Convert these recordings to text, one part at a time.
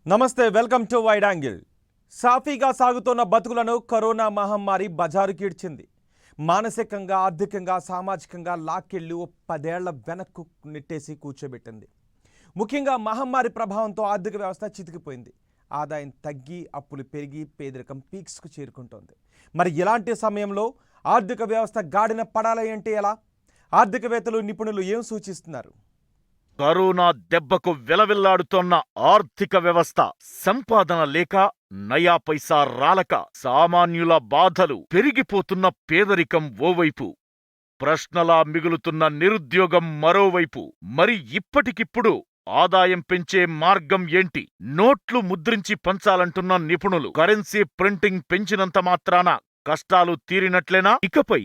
నమస్తే, welcome to wide angle. సాఫీగా సాగుతున్న బతుకులను కరోనా మహమ్మారి బజారుకీడ్చింది. మానసికంగా, ఆర్థికంగా, సామాజికంగా లాక్కెళ్లి 10 ఏళ్ల వెనక్కు నెట్టేసి కూర్చోబెట్టింది. ముఖ్యంగా మహమ్మారి ప్రభావంతో ఆర్థిక వ్యవస్థ చితికిపోయింది. ఆదాయం తగ్గి, అప్పులు పెరిగి, పేదరికం పీక్స్కు చేరుకుంటోంది. మరి ఇలాంటి సమయంలో ఆర్థిక వ్యవస్థ గాడిన పడాలి అంటే ఎలా? ఆర్థికవేత్తలు, నిపుణులు ఏం సూచిస్తున్నారు? కరోనా దెబ్బకు విలవిల్లాడుతోన్న ఆర్థిక వ్యవస్థ, సంపాదన లేక, నయా పైసా రాలక, సామాన్యుల బాధలు, పెరిగిపోతున్న పేదరికం ఓవైపు, ప్రశ్నలా మిగులుతున్న నిరుద్యోగం మరోవైపు. మరి ఇప్పటికిప్పుడు ఆదాయం పెంచే మార్గం ఏంటి? నోట్లు ముద్రించి పంచాలంటున్న నిపుణులు. కరెన్సీ ప్రింటింగ్ పెంచినంత మాత్రాన కష్టాలు తీరినట్లేనా? ఇకపై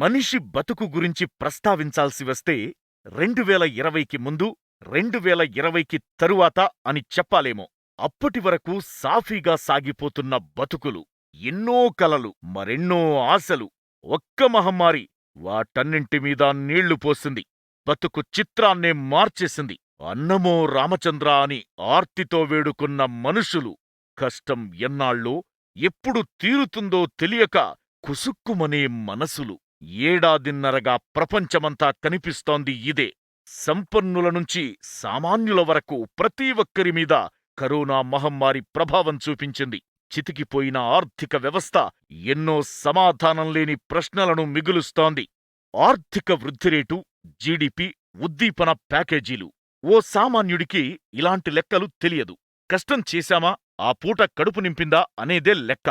మనిషి బతుకు గురించి ప్రస్తావించాల్సి వస్తే 2020కి ముందు, 2020కి తరువాత అని చెప్పాలేమో. అప్పటి వరకు సాఫీగా సాగిపోతున్న బతుకులు, ఎన్నో కలలు, మరెన్నో ఆశలు. ఒక్క మహమ్మారి వాటన్నింటి మీద నీళ్లు పోసింది. బతుకు చిత్రాన్నే మార్చేసింది. అన్నమో రామచంద్ర అని ఆర్తితో వేడుకున్న మనుషులు, కష్టం ఎన్నాళ్ళో, ఎప్పుడు తీరుతుందో తెలియక కుసుక్కుమనే మనసులు. ఏడాదిన్నరగా ప్రపంచమంతా కనిపిస్తోంది ఇదే. సంపన్నుల నుంచి సామాన్యుల వరకు ప్రతి ఒక్కరి మీద కరోనా మహమ్మారి ప్రభావం చూపించింది. చితికిపోయిన ఆర్థిక వ్యవస్థ ఎన్నో సమాధానం లేని ప్రశ్నలను మిగులుస్తోంది. ఆర్థిక వృద్ధిరేటు, జీడిపి, ఉద్దీపన ప్యాకేజీలు. ఓ సామాన్యుడికి ఇలాంటి లెక్కలు తెలియదు. కష్టం చేశామా, ఆ పూట కడుపు నింపిందా అనేదే లెక్క.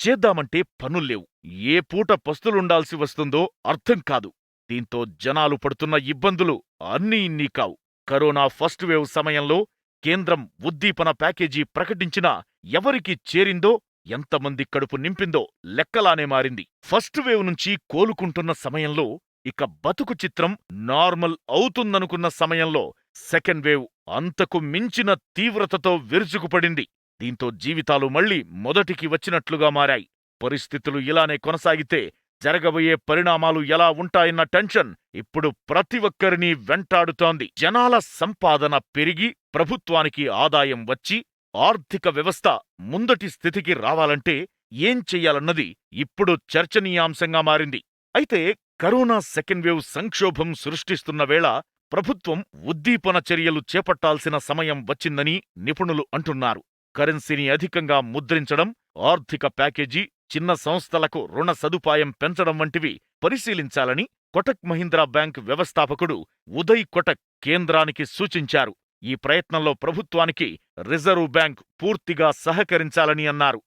చేద్దామంటే పనుల్లేవు. ఏ పూట పస్తులుండాల్సి వస్తుందో అర్థం కాదు. దీంతో జనాలు పడుతున్న ఇబ్బందులు అన్నీ ఇన్నీ కావు. కరోనా ఫస్ట్ వేవ్ సమయంలో కేంద్రం ఉద్దీపన ప్యాకేజీ ప్రకటించినా ఎవరికి చేరిందో, ఎంతమంది కడుపు నింపిందో లెక్కలానే మారింది. ఫస్ట్ వేవ్ నుంచి కోలుకుంటున్న సమయంలో, ఇక బతుకు చిత్రం నార్మల్ అవుతుందనుకున్న సమయంలో సెకండ్ వేవ్ అంతకు మించిన తీవ్రతతో విరుచుకుపడింది. దీంతో జీవితాలు మళ్లీ మొదటికి వచ్చినట్లుగా మారాయి. పరిస్థితులు ఇలానే కొనసాగితే జరగబోయే పరిణామాలు ఎలా ఉంటాయన్న టెన్షన్ ఇప్పుడు ప్రతి ఒక్కరినీ వెంటాడుతోంది. జనాల సంపాదన పెరిగి, ప్రభుత్వానికి ఆదాయం వచ్చి, ఆర్థిక వ్యవస్థ ముందటి స్థితికి రావాలంటే ఏం చెయ్యాలన్నది ఇప్పుడు చర్చనీయాంశంగా మారింది. అయితే కరోనా సెకండ్ వేవ్ సంక్షోభం సృష్టిస్తున్న వేళ ప్రభుత్వం ఉద్దీపన చర్యలు చేపట్టాల్సిన సమయం వచ్చిందని నిపుణులు అంటున్నారు. కరెన్సీని అధికంగా ముద్రించడం, ఆర్థిక ప్యాకేజీ, చిన్న సంస్థలకు రుణ సదుపాయం పెంచడం వంటివి పరిశీలించాలని కొటక్ మహీంద్రా బ్యాంక్ వ్యవస్థాపకుడు ఉదయ్ కొటక్ కేంద్రానికి సూచించారు. ఈ ప్రయత్నంలో ప్రభుత్వానికి రిజర్వ్ బ్యాంక్ పూర్తిగా సహకరించాలని అన్నారు.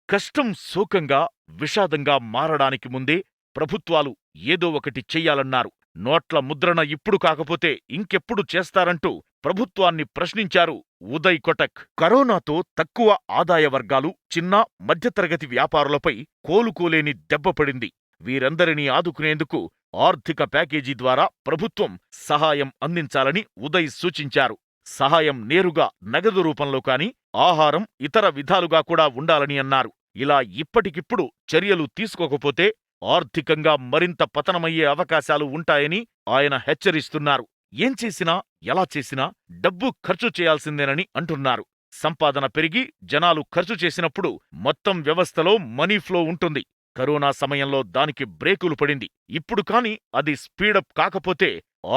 కష్టం శోకంగా, విషాదంగా మారడానికి ముందే ప్రభుత్వాలు ఏదో ఒకటి చెయ్యాలన్నారు. నోట్ల ముద్రణ ఇప్పుడు కాకపోతే ఇంకెప్పుడు చేస్తారంటూ ప్రభుత్వాన్ని ప్రశ్నించారు ఉదయ్ కొటక్. కరోనాతో తక్కువ ఆదాయ వర్గాలు, చిన్న, మధ్యతరగతి వ్యాపారులపై కోలుకోలేని దెబ్బపడింది. వీరందరినీ ఆదుకునేందుకు ఆర్థిక ప్యాకేజీ ద్వారా ప్రభుత్వం సహాయం అందించాలని ఉదయ్ సూచించారు. సహాయం నేరుగా నగదు రూపంలో కాని, ఆహారం, ఇతర విధాలుగా కూడా ఉండాలని అన్నారు. ఇలా ఇప్పటికిప్పుడు చర్యలు తీసుకోకపోతే ఆర్థికంగా మరింత పతనమయ్యే అవకాశాలు ఉంటాయని ఆయన హెచ్చరిస్తున్నారు. ఏం చేసినా, ఎలా చేసినా డబ్బు ఖర్చు చేయాల్సిందేనని అంటున్నారు. సంపాదన పెరిగి జనాలు ఖర్చు చేసినప్పుడు మొత్తం వ్యవస్థలో మనీ ఫ్లో ఉంటుంది. కరోనా సమయంలో దానికి బ్రేకులు పడింది. ఇప్పుడు కాని అది స్పీడప్ కాకపోతే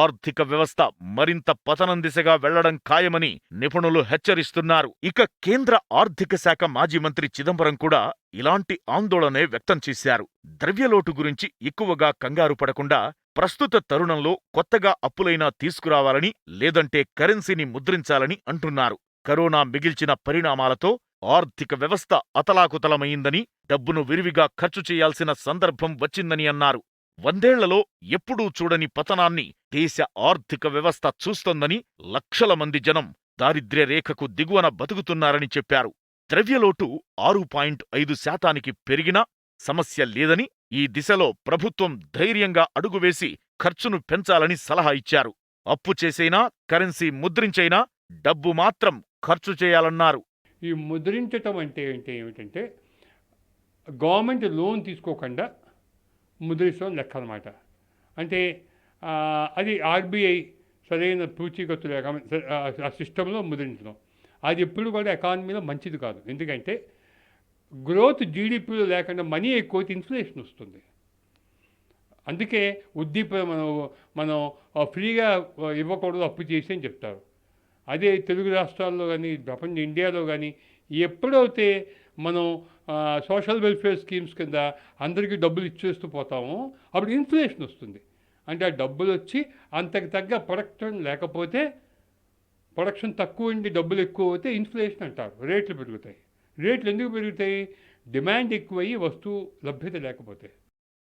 ఆర్థిక వ్యవస్థ మరింత పతనం దిశగా వెళ్లడం ఖాయమని నిపుణులు హెచ్చరిస్తున్నారు. ఇక కేంద్ర ఆర్థిక శాఖ మాజీ మంత్రి చిదంబరం కూడా ఇలాంటి ఆందోళనే వ్యక్తం చేశారు. ద్రవ్యలోటు గురించి ఎక్కువగా కంగారు పడకుండా ప్రస్తుత తరుణంలో కొత్తగా అప్పులైనా తీసుకురావాలని, లేదంటే కరెన్సీని ముద్రించాలని అంటున్నారు. కరోనా మిగిల్చిన పరిణామాలతో ఆర్థిక వ్యవస్థ అతలాకుతలమైందని, డబ్బును విరివిగా ఖర్చు చేయాల్సిన సందర్భం వచ్చిందని అన్నారు. 100ఏళ్లలో ఎప్పుడూ చూడని పతనాన్ని దేశ ఆర్థిక వ్యవస్థ చూస్తోందని, లక్షల మంది జనం దారిద్ర్య రేఖకు దిగువన బతుకుతున్నారని చెప్పారు. ద్రవ్యలోటు 6.5% పెరిగినా సమస్య లేదని, ఈ దిశలో ప్రభుత్వం ధైర్యంగా అడుగువేసి ఖర్చును పెంచాలని సలహా ఇచ్చారు. అప్పు చేసైనా, కరెన్సీ ముద్రించైనా డబ్బు మాత్రం ఖర్చు చేయాలన్నారు. ఈ ముద్రించటం అంటే ఏమిటంటే గవర్నమెంట్ లోన్ తీసుకోకుండా ముద్రించడం లెక్క అనమాట. అంటే అది ఆర్బీఐ సరైన పూచీకత్తు లేక ఆ సిస్టంలో ముద్రించడం. అది ఎప్పుడు కూడా ఎకానమీలో మంచిది కాదు. ఎందుకంటే గ్రోత్ జీడీపీలో లేకుండా మనీ ఎక్కువైతే ఇన్ఫ్లేషన్ వస్తుంది. అందుకే మనం ఫ్రీగా ఇవ్వకూడదు, అప్పు చేసి అని చెప్తారు. అదే తెలుగు రాష్ట్రాల్లో కానీ ఇండియాలో కానీ ఎప్పుడైతే మనం సోషల్ వెల్ఫేర్ స్కీమ్స్ కింద అందరికీ డబ్బులు ఇచ్చేస్తూ పోతామో అప్పుడు ఇన్ఫ్లేషన్ వస్తుంది. అంటే ఆ డబ్బులు వచ్చి అంతకు తగ్గ ప్రొడక్షన్ లేకపోతే, ప్రొడక్షన్ తక్కువ ఉండి డబ్బులు ఎక్కువ అవుతే ఇన్ఫ్లేషన్ అంటారు. రేట్లు పెరుగుతాయి. రేట్లు ఎందుకు పెరుగుతాయి? డిమాండ్ ఎక్కువయ్యి వస్తువు లభ్యత లేకపోతే.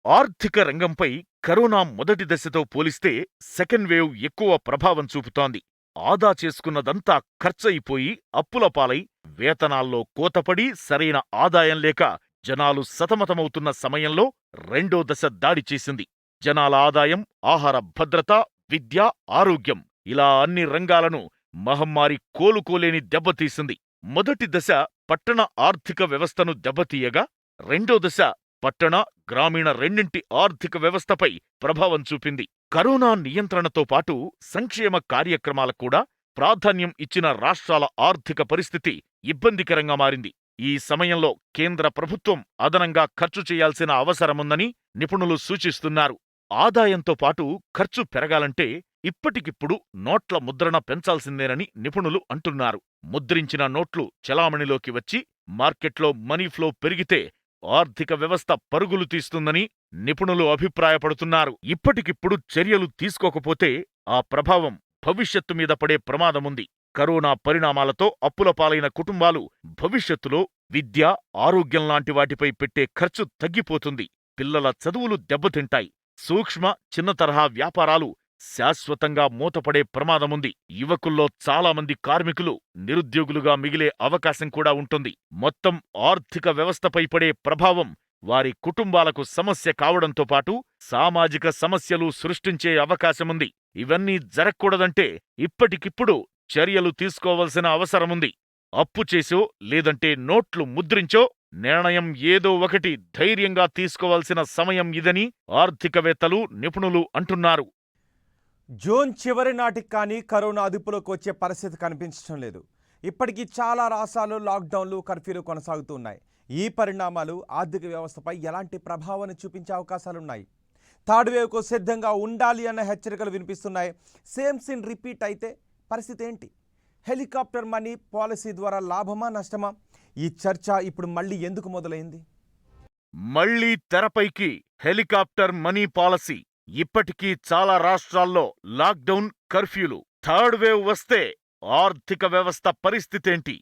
ఆర్థిక రంగంపై కరోనా మొదటి దశతో పోలిస్తే సెకండ్ వేవ్ ఎక్కువ ప్రభావం చూపుతోంది. ఆదా చేసుకున్నదంతా ఖర్చయిపోయి అప్పుల పాలై వేతనాల్లో కోతపడి సరైన ఆదాయం లేక జనాలు సతమతమవుతున్న సమయంలో రెండో దశ దాడి చేసింది. జనాల ఆదాయం, ఆహార భద్రత, విద్య, ఆరోగ్యం ఇలా అన్ని రంగాలను మహమ్మారి కోలుకోలేని దెబ్బతీసింది. మొదటి దశ పట్టణ ఆర్థిక వ్యవస్థను దెబ్బతీయగా, రెండో దశ పట్టణ, గ్రామీణ రెండింటి ఆర్థిక వ్యవస్థపై ప్రభావం చూపింది. కరోనా నియంత్రణతో పాటు సంక్షేమ కార్యక్రమాలకు కూడా ప్రాధాన్యం ఇచ్చిన రాష్ట్రాల ఆర్థిక పరిస్థితి ఇబ్బందికరంగా మారింది. ఈ సమయంలో కేంద్ర ప్రభుత్వం అదనంగా ఖర్చు చేయాల్సిన అవసరముందని నిపుణులు సూచిస్తున్నారు. ఆదాయంతో పాటు ఖర్చు పెరగాలంటే ఇప్పటికిప్పుడు నోట్ల ముద్రణ పెంచాల్సిందేనని నిపుణులు అంటున్నారు. ముద్రించిన నోట్లు చెలామణిలోకి వచ్చి మార్కెట్లో మనీ ఫ్లో పెరిగితే ఆర్థిక వ్యవస్థ పరుగులు తీస్తుందని నిపుణులు అభిప్రాయపడుతున్నారు. ఇప్పటికిప్పుడు చర్యలు తీసుకోకపోతే ఆ ప్రభావం భవిష్యత్తు మీద పడే ప్రమాదముంది. కరోనా పరిణామాలతో అప్పుల పాలైన కుటుంబాలు భవిష్యత్తులో విద్య, ఆరోగ్యం లాంటి వాటిపై పెట్టే ఖర్చు తగ్గిపోతుంది. పిల్లల చదువులు దెబ్బతింటాయి. సూక్ష్మ, చిన్న తరహా వ్యాపారాలు శాశ్వతంగా మూతపడే ప్రమాదముంది. యువకుల్లో చాలామంది కార్మికులు నిరుద్యోగులుగా మిగిలే అవకాశం కూడా ఉంటుంది. మొత్తం ఆర్థిక వ్యవస్థపై పడే ప్రభావం వారి కుటుంబాలకు సమస్య కావడంతో పాటు సామాజిక సమస్యలు సృష్టించే అవకాశముంది. ఇవన్నీ జరగకూడదంటే ఇప్పటికిప్పుడు చర్యలు తీసుకోవలసిన అవసరముంది. అప్పు చేసో లేదంటే నోట్లు ముద్రించో నిర్ణయం ఏదో ఒకటి ధైర్యంగా తీసుకోవాల్సిన సమయం ఇదని ఆర్థికవేత్తలు, నిపుణులు అంటున్నారు. జూన్ చివరి నాటికి కానీ కరోనా అదుపులోకి వచ్చే పరిస్థితి కనిపించడం లేదు. ఇప్పటికీ చాలా రాష్ట్రాలు లాక్డౌన్లు, కర్ఫ్యూలు కొనసాగుతున్నాయి. ఈ పరిణామాలు ఆర్థిక వ్యవస్థపై ఎలాంటి ప్రభావాన్ని చూపించే అవకాశాలున్నాయి? థర్డ్ వేవ్కు సిద్ధంగా ఉండాలి అన్న హెచ్చరికలు వినిపిస్తున్నాయి. సేమ్ సీన్ రిపీట్ అయితే పరిస్థితి ఏంటి? హెలికాప్టర్ మనీ పాలసీ ద్వారా లాభమా, నష్టమా? ఈ చర్చ ఇప్పుడు మళ్ళీ ఎందుకు మొదలైంది? మళ్లీ తెరపైకి హెలికాప్టర్ మనీ పాలసీ. ఇప్పటికీ చాలా రాష్ట్రాల్లో లాక్డౌన్, కర్ఫ్యూలు. థర్డ్ వేవ్ వస్తే ఆర్థిక వ్యవస్థ పరిస్థితేంటి?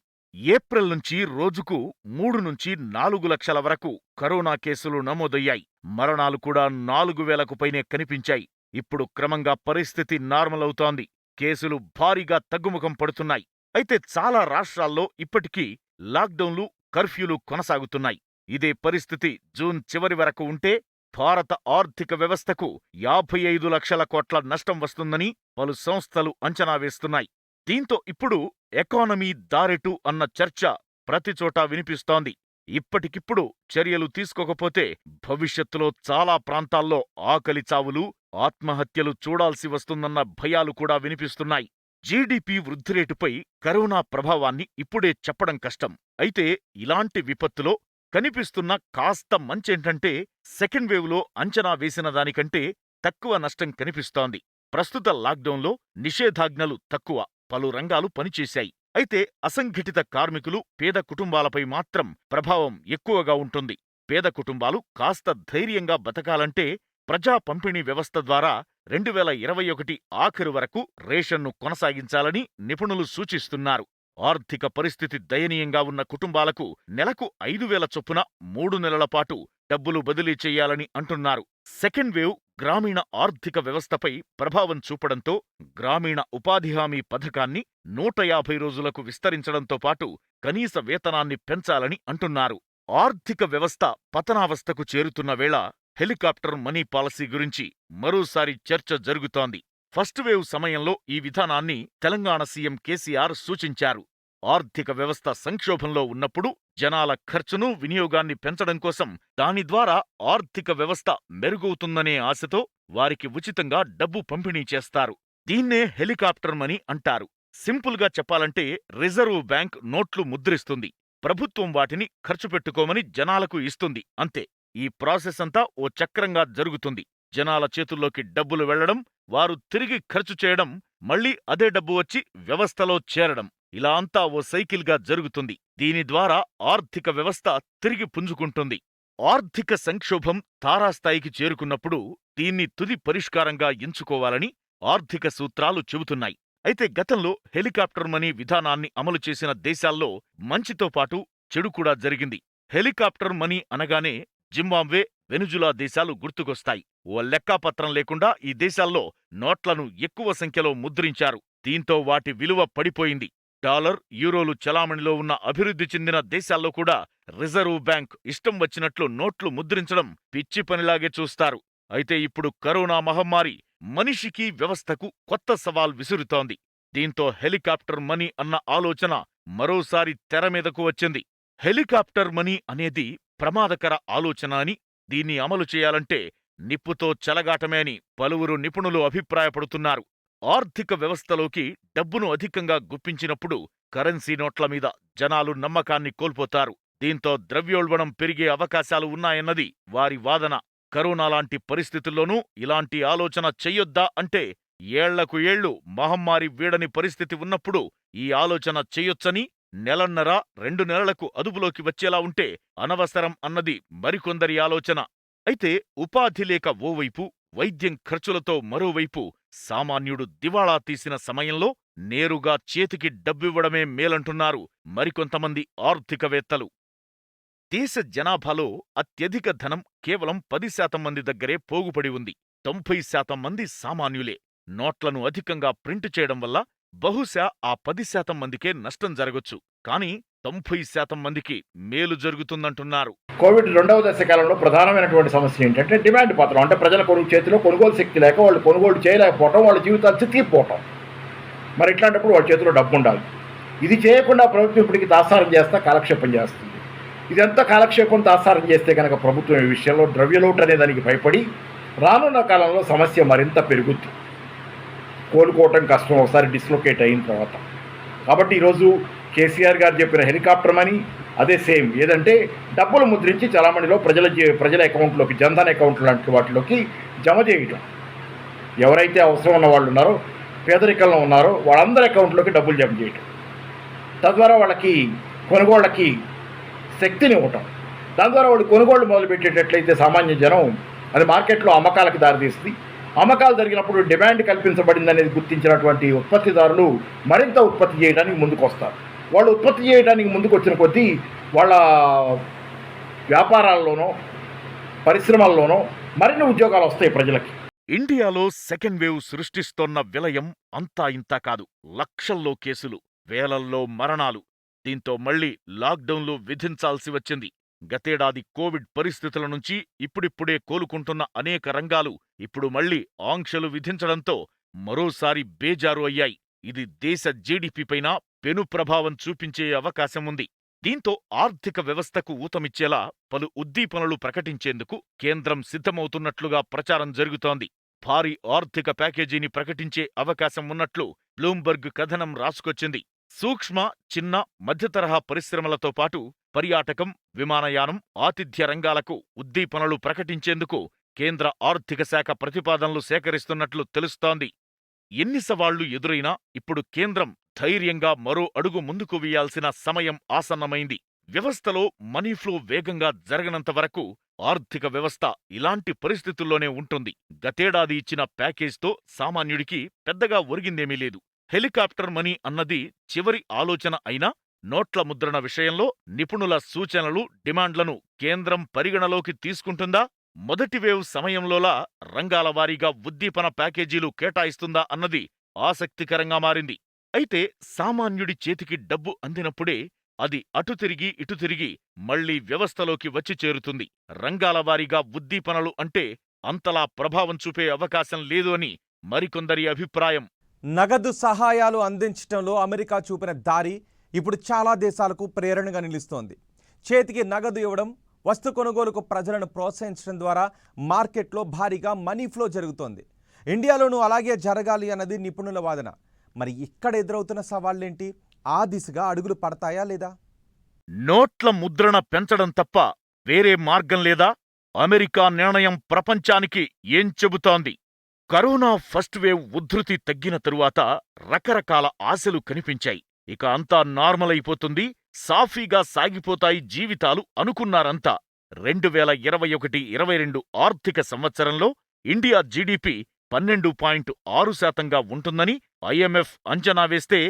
ఏప్రిల్ నుంచి రోజుకు 3 నుంచి 4 లక్షల వరకు కరోనా కేసులు నమోదయ్యాయి. మరణాలు కూడా 4000కు పైనే కనిపించాయి. ఇప్పుడు క్రమంగా పరిస్థితి నార్మల్ అవుతోంది. కేసులు భారీగా తగ్గుముఖం పడుతున్నాయి. అయితే చాలా రాష్ట్రాల్లో ఇప్పటికీ లాక్డౌన్లు, కర్ఫ్యూలు కొనసాగుతున్నాయి. ఇదే పరిస్థితి జూన్ చివరి వరకు ఉంటే భారత ఆర్థిక వ్యవస్థకు 55 లక్షల కోట్ల నష్టం వస్తుందని పలు సంస్థలు అంచనా వేస్తున్నాయి. దీంతో ఇప్పుడు ఎకానమీ దారెటు అన్న చర్చ ప్రతిచోటా వినిపిస్తోంది. ఇప్పటికిప్పుడు చర్యలు తీసుకోకపోతే భవిష్యత్తులో చాలా ప్రాంతాల్లో ఆకలి చావులు, ఆత్మహత్యలు చూడాల్సి వస్తుందన్న భయాలు కూడా వినిపిస్తున్నాయి. జీడీపీ వృద్ధిరేటుపై కరోనా ప్రభావాన్ని ఇప్పుడే చెప్పడం కష్టం. అయితే ఇలాంటి విపత్తులో కనిపిస్తున్న కాస్త మంచేంటంటే సెకండ్ వేవ్లో అంచనా వేసిన దానికంటే తక్కువ నష్టం కనిపిస్తోంది. ప్రస్తుత లాక్డౌన్లో నిషేధాజ్ఞలు తక్కువ, పలు రంగాలు పనిచేశాయి. అయితే అసంఘటిత కార్మికులు, పేద కుటుంబాలపై మాత్రం ప్రభావం ఎక్కువగా ఉంటుంది. పేద కుటుంబాలు కాస్త ధైర్యంగా బతకాలంటే ప్రజా పంపిణీ వ్యవస్థ ద్వారా 2021 ఆఖరు వరకు రేషన్ను కొనసాగించాలని నిపుణులు సూచిస్తున్నారు. ఆర్థిక పరిస్థితి దయనీయంగా ఉన్న కుటుంబాలకు నెలకు 5,000 చొప్పున 3 నెలల పాటు డబ్బులు బదిలీ చేయాలని అంటున్నారు. సెకండ్ వేవ్ గ్రామీణ ఆర్థిక వ్యవస్థపై ప్రభావం చూపడంతో గ్రామీణ ఉపాధి హామీ పథకాన్ని 150 రోజులకు విస్తరించడంతో పాటు కనీస వేతనాన్ని పెంచాలని అంటున్నారు. ఆర్థిక వ్యవస్థ పతనావస్థకు చేరుతున్న వేళ హెలికాప్టర్ మనీ పాలసీ గురించి మరోసారి చర్చ జరుగుతోంది. ఫస్ట్ వేవ్ సమయంలో ఈ విధానాన్ని తెలంగాణ సీఎం కేసీఆర్ సూచించారు. ఆర్థిక వ్యవస్థ సంక్షోభంలో ఉన్నప్పుడు జనాల ఖర్చును, వినియోగాన్ని పెంచడం కోసం దాని ద్వారా ఆర్థిక వ్యవస్థ మెరుగవుతుందనే ఆశతో వారికి ఉచితంగా డబ్బు పంపిణీ చేస్తారు. దీన్నే హెలికాప్టర్ మనీ అంటారు. సింపుల్గా చెప్పాలంటే రిజర్వ్ బ్యాంక్ నోట్లు ముద్రిస్తుంది. ప్రభుత్వం వాటిని ఖర్చు పెట్టుకోమని జనాలకు ఇస్తుంది, అంతే. ఈ ప్రాసెస్ అంతా ఓ చక్రంగా జరుగుతుంది. జనాల చేతుల్లోకి డబ్బులు వెళ్లడం, వారు తిరిగి ఖర్చు చేయడం, మళ్ళీ అదే డబ్బు వచ్చి వ్యవస్థలో చేరడం, ఇలా అంతా ఓ సైకిల్గా జరుగుతుంది. దీని ద్వారా ఆర్థిక వ్యవస్థ తిరిగి పుంజుకుంటుంది. ఆర్థిక సంక్షోభం తారాస్థాయికి చేరుకున్నప్పుడు దీన్ని తుది పరిష్కారంగా ఎంచుకోవాలని ఆర్థిక సూత్రాలు చెబుతున్నాయి. అయితే గతంలో హెలికాప్టర్ మనీ విధానాన్ని అమలు చేసిన దేశాల్లో మంచితో పాటు చెడు కూడా జరిగింది. హెలికాప్టర్ మనీ అనగానే జింబాబ్వే, వెనుజులా దేశాలు గుర్తుకొస్తాయి. ఓ లెక్కాపత్రం లేకుండా ఈ దేశాల్లో నోట్లను ఎక్కువ సంఖ్యలో ముద్రించారు. దీంతో వాటి విలువ పడిపోయింది. డాలర్, యూరోలు చలామణిలో ఉన్న అభివృద్ధి చెందిన దేశాల్లో కూడా రిజర్వ్ బ్యాంక్ ఇష్టం వచ్చినట్లు నోట్లు ముద్రించడం పిచ్చి పనిలాగే చూస్తారు. అయితే ఇప్పుడు కరోనా మహమ్మారి మనిషికి, వ్యవస్థకు కొత్త సవాల్ విసురుతోంది. దీంతో హెలికాప్టర్ మనీ అన్న ఆలోచన మరోసారి తెరమీదకు వచ్చింది. హెలికాప్టర్ మనీ అనేది ప్రమాదకర ఆలోచన అని, దీన్ని అమలు చేయాలంటే నిప్పుతో చెలగాటమే అని పలువురు నిపుణులు అభిప్రాయపడుతున్నారు. ఆర్థిక వ్యవస్థలోకి డబ్బును అధికంగా గుప్పించినప్పుడు కరెన్సీ నోట్ల మీద జనాలు నమ్మకాన్ని కోల్పోతారు. దీంతో ద్రవ్యోల్బణం పెరిగే అవకాశాలు ఉన్నాయన్నది వారి వాదన. కరోనా లాంటి పరిస్థితుల్లోనూ ఇలాంటి ఆలోచన చెయ్యొద్దా అంటే, ఏళ్లకు ఏళ్లు మహమ్మారి వీడని పరిస్థితి ఉన్నప్పుడు ఈ ఆలోచన చెయ్యొచ్చని, నెలన్నర 2 నెలలకు అదుపులోకి వచ్చేలా ఉంటే అనవసరం అన్నది మరికొందరి ఆలోచన. అయితే ఉపాధి లేక ఓవైపు, వైద్యం ఖర్చులతో మరోవైపు సామాన్యుడు దివాళా తీసిన సమయంలో నేరుగా చేతికి డబ్బివ్వడమే మేలంటున్నారు మరికొంతమంది ఆర్థికవేత్తలు. దేశ జనాభాలో అత్యధిక ధనం కేవలం 10% మంది దగ్గరే పోగుపడి ఉంది. 90% మంది సామాన్యులే. నోట్లను అధికంగా ప్రింట్ చేయడం వల్ల బహుశా ఆ 10% మందికే నష్టం జరగొచ్చు. కానీ 90% మందికి మేలు జరుగుతుందంటున్నారు. కోవిడ్ 2వ దశ కాలంలో ప్రధానమైనటువంటి సమస్య ఏంటంటే డిమాండ్ పత్రం. అంటే ప్రజల చేతిలో కొనుగోలు శక్తి లేక వాళ్ళు కొనుగోలు చేయలేకపోవటం, వాళ్ళ జీవితాలు చితికిపోవటం. మరి ఇట్లాంటప్పుడు వాళ్ళ చేతిలో డబ్బు ఉండాలి. ఇది చేయకుండా ప్రభుత్వం ఇప్పటికి తాత్సారం చేస్తా కాలక్షేపం చేస్తుంది. ఇదంతా కాలక్షేపం తాత్సారం చేస్తే కనుక ప్రభుత్వం ఈ విషయంలో ద్రవ్యలోటు అనే దానికి భయపడి రానున్న కాలంలో సమస్య మరింత పెరుగుతుంది. కోలుకోవటం కష్టం ఒకసారి డిస్లొకేట్ అయిన తర్వాత. కాబట్టి ఈరోజు కేసీఆర్ గారు చెప్పిన హెలికాప్టర్ మనీ అదే సేమ్. ఏదంటే డబ్బులు ముద్రించి చలామణిలో ప్రజల అకౌంట్లోకి, జన్ధన్ అకౌంట్ లాంటి వాటిలోకి జమ చేయటం. ఎవరైతే అవసరం ఉన్న వాళ్ళు ఉన్నారో, పేదరికంలో ఉన్నారో వాళ్ళందరి అకౌంట్లోకి డబ్బులు జమ చేయటం. తద్వారా వాళ్ళకి కొనుగోళ్ళకి శక్తిని ఇవ్వటం. దాని ద్వారా వాళ్ళు కొనుగోళ్లు మొదలుపెట్టేటట్లయితే సామాన్య జనం అది మార్కెట్లో అమ్మకాలకు దారితీస్తుంది. అమ్మకాలు జరిగినప్పుడు డిమాండ్ కల్పించబడిందనేది గుర్తించినటువంటి ఉత్పత్తిదారులు మరింత ఉత్పత్తి చేయడానికి ముందుకు వస్తారు. వాళ్ళు ఉత్పత్తి చేయడానికి ముందుకు వచ్చిన కొద్దీ వాళ్ళ వ్యాపారాల్లోనో, పరిశ్రమల్లోనో మరిన్ని ఉద్యోగాలు వస్తాయి ప్రజలకి. ఇండియాలో సెకండ్ వేవ్ సృష్టిస్తోన్న విలయం అంతా ఇంతా కాదు. లక్షల్లో కేసులు, వేలల్లో మరణాలు. దీంతో మళ్లీ లాక్డౌన్లు విధించాల్సి వచ్చింది. గతేడాది కోవిడ్ పరిస్థితుల నుంచి ఇప్పుడిప్పుడే కోలుకుంటున్న అనేక రంగాలు ఇప్పుడు మళ్లీ ఆంక్షలు విధించడంతో మరోసారి బేజారు అయ్యాయి. ఇది దేశ జీడీపీపైన పెను ప్రభావం చూపించే అవకాశం ఉంది. దీంతో ఆర్థిక వ్యవస్థకు ఊతమిచ్చేలా పలు ఉద్దీపనలు ప్రకటించేందుకు కేంద్రం సిద్ధమవుతున్నట్లుగా ప్రచారం జరుగుతోంది. భారీ ఆర్థిక ప్యాకేజీని ప్రకటించే అవకాశం ఉన్నట్లు బ్లూంబర్గ్ కథనం రాసుకొచ్చింది. సూక్ష్మ, చిన్న, మధ్యతరహా పరిశ్రమలతో పాటు పర్యాటకం, విమానయానం, ఆతిథ్య రంగాలకు ఉద్దీపనలు ప్రకటించేందుకు కేంద్ర ఆర్థిక శాఖ ప్రతిపాదనలు సేకరిస్తున్నట్లు తెలుస్తోంది. ఎన్ని సవాళ్లు ఎదురైనా ఇప్పుడు కేంద్రం ధైర్యంగా మరో అడుగు ముందుకు వేయాల్సిన సమయం ఆసన్నమైంది. వ్యవస్థలో మనీఫ్లో వేగంగా జరగనంత వరకు ఆర్థిక వ్యవస్థ ఇలాంటి పరిస్థితుల్లోనే ఉంటుంది. గతేడాది ఇచ్చిన ప్యాకేజ్తో సామాన్యుడికి పెద్దగా ఒరిగిందేమీ లేదు. హెలికాప్టర్ మనీ అన్నది చివరి ఆలోచన అయినా నోట్ల ముద్రణ విషయంలో నిపుణుల సూచనలు, డిమాండ్లను కేంద్రం పరిగణలోకి తీసుకుంటుందా? మొదటి వేవ్ సమయంలోలా రంగాల వారీగా ఉద్దీపన ప్యాకేజీలు కేటాయిస్తుందా అన్నది ఆసక్తికరంగా మారింది. అయితే సామాన్యుడి చేతికి డబ్బు అందినప్పుడే అది అటు తిరిగి ఇటు తిరిగి మళ్లీ వ్యవస్థలోకి వచ్చి చేరుతుంది. రంగాల వారీగా ఉద్దీపనలు అంటే అంతలా ప్రభావం చూపే అవకాశం లేదు అని మరికొందరి అభిప్రాయం. నగదు సహాయాలు అందించడంలో అమెరికా చూపిన దారి ఇప్పుడు చాలా దేశాలకు ప్రేరణగా నిలుస్తోంది. చేతికి నగదు ఇవ్వడం, వస్తు కొనుగోలుకు ప్రజలను ప్రోత్సహించడం ద్వారా మార్కెట్లో భారీగా మనీ ఫ్లో జరుగుతోంది. ఇండియాలోనూ అలాగే జరగాలి అన్నది నిపుణుల వాదన. మరి ఇక్కడ ఎదురవుతున్న సవాళ్ళేంటి? ఆ దిశగా అడుగులు పడతాయా లేదా? నోట్ల ముద్రణ పెంచడం తప్ప వేరే మార్గం లేదా? అమెరికా నిర్ణయం ప్రపంచానికి ఏం చెబుతోంది? కరోనా ఫస్ట్ వేవ్ ఉధృతి తగ్గిన తరువాత రకరకాల ఆశలు కనిపించాయి. ఇక అంతా నార్మల్ అయిపోతుంది, సాఫీగా సాగిపోతాయి జీవితాలు అనుకున్నారంతా. 2021-22 ఆర్థిక సంవత్సరంలో ఇండియా జీడీపీ 12.6%గా ఉంటుందని ఐఎంఎఫ్ అంచనా వేస్తే,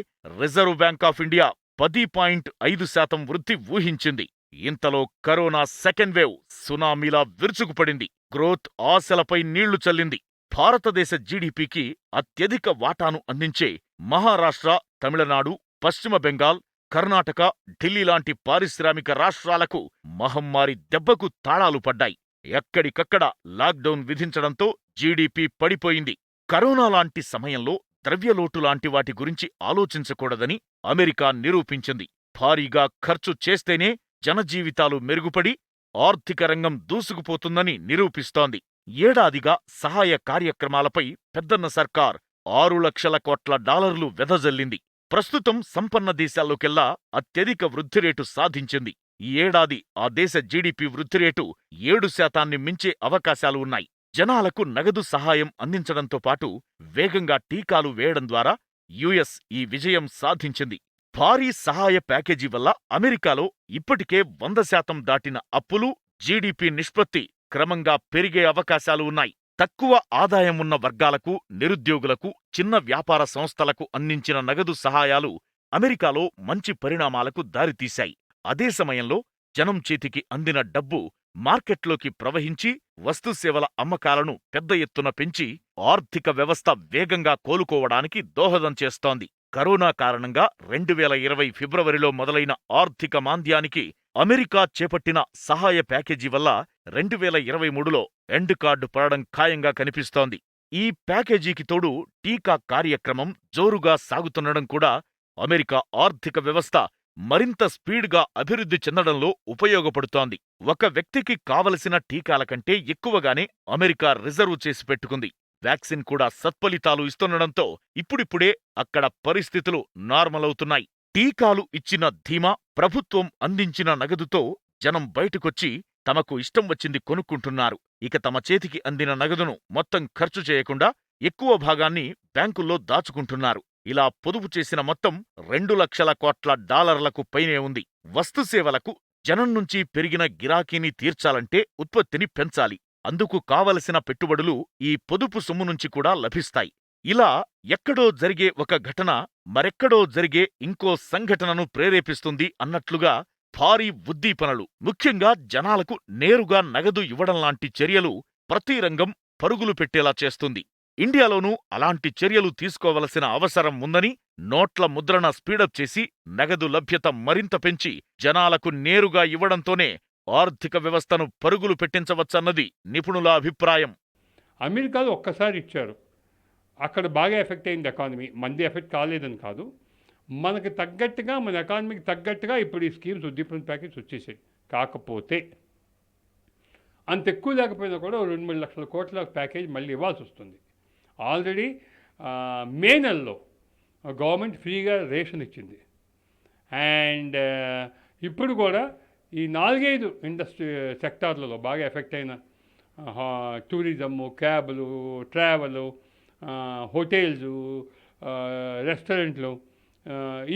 రిజర్వ్ బ్యాంక్ ఆఫ్ ఇండియా 10.5% వృద్ధి ఊహించింది. ఇంతలో కరోనా సెకండ్ వేవ్ సునామీలా విరుచుకుపడింది. గ్రోత్ ఆశలపై నీళ్లు చల్లింది. భారతదేశ జీడీపీకి అత్యధిక వాటాను అందించే మహారాష్ట్ర, తమిళనాడు, పశ్చిమ బెంగాల్, కర్ణాటక, ఢిల్లీ లాంటి పారిశ్రామిక రాష్ట్రాలకు మహమ్మారి దెబ్బకు తాళాలు పడ్డాయి. ఎక్కడికక్కడ లాక్డౌన్ విధించడంతో జీడీపీ పడిపోయింది. కరోనా లాంటి సమయంలో ద్రవ్యలోటు లాంటి వాటి గురించి ఆలోచించకూడదని అమెరికా నిరూపించింది. భారీగా ఖర్చు చేస్తేనే జనజీవితాలు మెరుగుపడి ఆర్థిక రంగం దూసుకుపోతుందని నిరూపిస్తోంది. ఏడాదిగా సహాయ కార్యక్రమాలపై పెద్దన్న సర్కార్ 6 లక్షల కోట్ల డాలర్లు వెదజల్లింది. ప్రస్తుతం సంపన్న దేశాల్లోకెల్లా అత్యధిక వృద్ధిరేటు సాధించింది. ఈ ఏడాది ఆ దేశ జీడీపీ వృద్ధిరేటు 7% మించే అవకాశాలు ఉన్నాయి. జనాలకు నగదు సహాయం అందించడంతో పాటు వేగంగా టీకాలు వేయడం ద్వారా యుఎస్ ఈ విజయం సాధించింది. భారీ సహాయ ప్యాకేజీ వల్ల అమెరికాలో ఇప్పటికే 100% దాటిన అప్పులు, జీడీపీ నిష్పత్తి క్రమంగా పెరిగే అవకాశాలు ఉన్నాయి. తక్కువ ఆదాయం ఉన్న వర్గాలకు, నిరుద్యోగులకు, చిన్న వ్యాపార సంస్థలకు అందించిన నగదు సహాయాలు అమెరికాలో మంచి పరిణామాలకు దారితీశాయి. అదే సమయంలో జనం చేతికి అందిన డబ్బు మార్కెట్లోకి ప్రవహించి వస్తుసేవల అమ్మకాలను పెద్ద ఎత్తున పెంచి ఆర్థిక వ్యవస్థ వేగంగా కోలుకోవడానికి దోహదం చేస్తోంది. కరోనా కారణంగా 2020 ఫిబ్రవరిలో మొదలైన ఆర్థిక మాంద్యానికి అమెరికా చేపట్టిన సహాయ ప్యాకేజీ వల్ల 2023లో ఎండ్ కార్డు పడడం ఖాయంగా కనిపిస్తోంది. ఈ ప్యాకేజీకి తోడు టీకా కార్యక్రమం జోరుగా సాగుతుండడం కూడా అమెరికా ఆర్థిక వ్యవస్థ మరింత స్పీడ్గా అభివృద్ధి చెందడంలో ఉపయోగపడుతోంది. ఒక వ్యక్తికి కావలసిన టీకాల కంటే ఎక్కువగానే అమెరికా రిజర్వ్ చేసి పెట్టుకుంది. వ్యాక్సిన్ కూడా సత్ఫలితాలు ఇస్తుండడంతో ఇప్పుడిప్పుడే అక్కడ పరిస్థితులు నార్మల్ అవుతున్నాయి. టీకాలు ఇచ్చిన ధీమా, ప్రభుత్వం అందించిన నగదుతో జనం బయటకొచ్చి తమకు ఇష్టం వచ్చింది కొనుక్కుంటున్నారు. ఇక తమ చేతికి అందిన నగదును మొత్తం ఖర్చు చేయకుండా ఎక్కువ భాగాన్ని బ్యాంకుల్లో దాచుకుంటున్నారు. ఇలా పొదుపు చేసిన మొత్తం 2 లక్షల కోట్ల డాలర్లకు పైనే ఉంది. వస్తుసేవలకు జనం నుంచి పెరిగిన గిరాకీని తీర్చాలంటే ఉత్పత్తిని పెంచాలి. అందుకు కావలసిన పెట్టుబడులు ఈ పొదుపు సొమ్ము నుంచి కూడా లభిస్తాయి. ఇలా ఎక్కడో జరిగే ఒక ఘటన మరెక్కడో జరిగే ఇంకో సంఘటనను ప్రేరేపిస్తుంది అన్నట్లుగా భారీ ఉద్దీపనలు, ముఖ్యంగా జనాలకు నేరుగా నగదు ఇవ్వడంలాంటి చర్యలు ప్రతి రంగం పరుగులు పెట్టేలా చేస్తుంది. ఇండియాలోనూ అలాంటి చర్యలు తీసుకోవలసిన అవసరం ఉందని, నోట్ల ముద్రణ స్పీడప్ చేసి నగదు లభ్యత మరింత పెంచి జనాలకు నేరుగా ఇవ్వడంతోనే ఆర్థిక వ్యవస్థను పరుగులు పెట్టించవచ్చన్నది నిపుణుల అభిప్రాయం. అమెరికాలో ఒక్కసారి ఇచ్చారు, అక్కడ బాగా ఎఫెక్ట్ అయింది ఎకానమీ. మంది ఎఫెక్ట్ కాలేదని కాదు, మనకి తగ్గట్టుగా, మన ఎకానమీకి తగ్గట్టుగా ఇప్పుడు ఈ స్కీమ్స్ ఉద్దీపన ప్యాకేజ్ వచ్చేసాయి. కాకపోతే అంత ఎక్కువ లేకపోయినా కూడా 2-3 లక్షల కోట్ల ప్యాకేజ్ మళ్ళీ ఇవ్వాల్సి వస్తుంది. ఆల్రెడీ మే నెలలో గవర్నమెంట్ ఫ్రీగా రేషన్ ఇచ్చింది. అండ్ ఇప్పుడు కూడా ఈ 4-5 ఇండస్ట్రీ సెక్టార్లలో బాగా ఎఫెక్ట్ అయిన టూరిజము, క్యాబులు, ట్రావెలు, హోటల్సు, రెస్టారెంట్లు,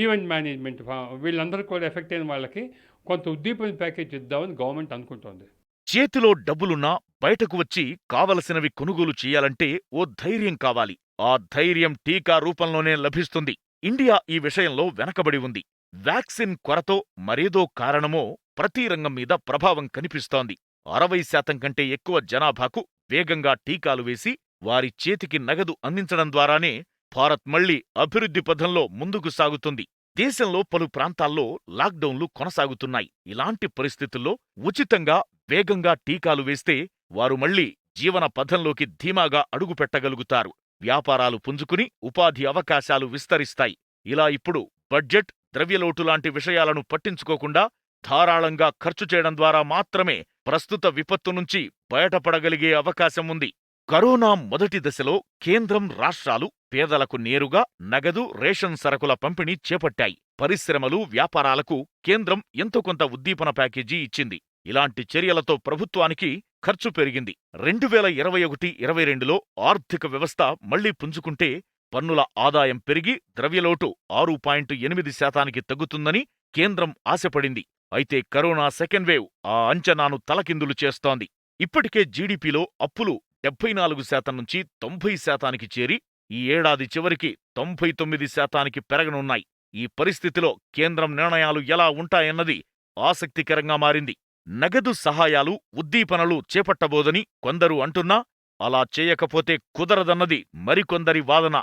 ఈవెంట్ మేనేజ్మెంట్, వీళ్ళందరూ కూడా ఎఫెక్ట్ అయిన వాళ్ళకి కొంత ఉద్దీపన ప్యాకేజ్ ఇద్దామని గవర్నమెంట్ అనుకుంటోంది. చేతిలో డబ్బులున్నా బయటకు వచ్చి కావలసినవి కొనుగోలు చేయాలంటే ఓ ధైర్యం కావాలి. ఆ ధైర్యం టీకా రూపంలోనే లభిస్తుంది. ఇండియా ఈ విషయంలో వెనకబడి ఉంది. వ్యాక్సిన్ కొరతో మరేదో కారణమో ప్రతి రంగం మీద ప్రభావం కనిపిస్తోంది. 60% కంటే ఎక్కువ జనాభాకు వేగంగా టీకాలు వేసి వారి చేతికి నగదు అందించడం ద్వారానే భారత్ మళ్లీ అభివృద్ధి పథంలో ముందుకు సాగుతుంది. దేశంలో పలు ప్రాంతాల్లో లాక్డౌన్లు కొనసాగుతున్నాయి. ఇలాంటి పరిస్థితుల్లో ఉచితంగా, వేగంగా టీకాలు వేస్తే వారు మళ్లీ జీవన పథంలోకి ధీమాగా అడుగుపెట్టగలుగుతారు. వ్యాపారాలు పుంజుకుని ఉపాధి అవకాశాలు విస్తరిస్తాయి. ఇలా ఇప్పుడు బడ్జెట్, ద్రవ్యలోటు లాంటి విషయాలను పట్టించుకోకుండా ధారాళంగా ఖర్చు చేయడం ద్వారా మాత్రమే ప్రస్తుత విపత్తు నుంచి బయటపడగలిగే అవకాశం ఉంది. కరోనా మొదటి దశలో కేంద్రం, రాష్ట్రాలు పేదలకు నేరుగా నగదు, రేషన్ సరకుల పంపిణీ చేపట్టాయి. పరిశ్రమలు, వ్యాపారాలకు కేంద్రం ఎంతో కొంత ఉద్దీపన ప్యాకేజీ ఇచ్చింది. ఇలాంటి చర్యలతో ప్రభుత్వానికి ఖర్చు పెరిగింది. 2021-22లో ఆర్థిక వ్యవస్థ మళ్లీ పుంజుకుంటే పన్నుల ఆదాయం పెరిగి ద్రవ్యలోటు 6.8% తగ్గుతుందని కేంద్రం ఆశపడింది. అయితే కరోనా సెకండ్ వేవ్ ఆ అంచనాను తలకిందులు చేస్తోంది. ఇప్పటికే జీడీపీలో అప్పులు 74% నుంచి 90%కి చేరి ఈ ఏడాది చివరికి 99%కి పెరగనున్నాయి. ఈ పరిస్థితిలో కేంద్రం నిర్ణయాలు ఎలా ఉంటాయన్నది ఆసక్తికరంగా మారింది. నగదు సహాయాలు, ఉద్దీపనలు చేపట్టబోదని కొందరు అంటున్నా అలా చేయకపోతే కుదరదన్నది మరికొందరి వాదన.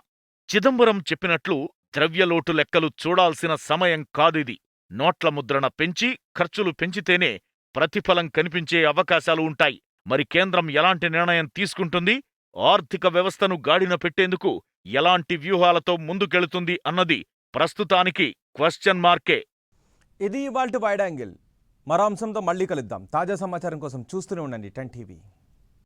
చిదంబరం చెప్పినట్లు ద్రవ్యలోటు లెక్కలు చూడాల్సిన సమయం కాదిది. నోట్ల ముద్రణ పెంచి, ఖర్చులు పెంచితేనే ప్రతిఫలం కనిపించే అవకాశాలు ఉంటాయి. మరి కేంద్రం ఎలాంటి నిర్ణయం తీసుకుంటుంది? ఆర్థిక వ్యవస్థను గాడిన పెట్టేందుకు ఎలాంటి వ్యూహాలతో ముందుకెళుతుంది అన్నది ప్రస్తుతానికి క్వశ్చన్ మార్కే. ఇది ఇవాల్టి వైడ్ యాంగిల్. మరో అంశంతో మళ్ళీ కలుద్దాం. తాజా సమాచారం కోసం చూస్తూనే ఉండండి 10 టీవీ.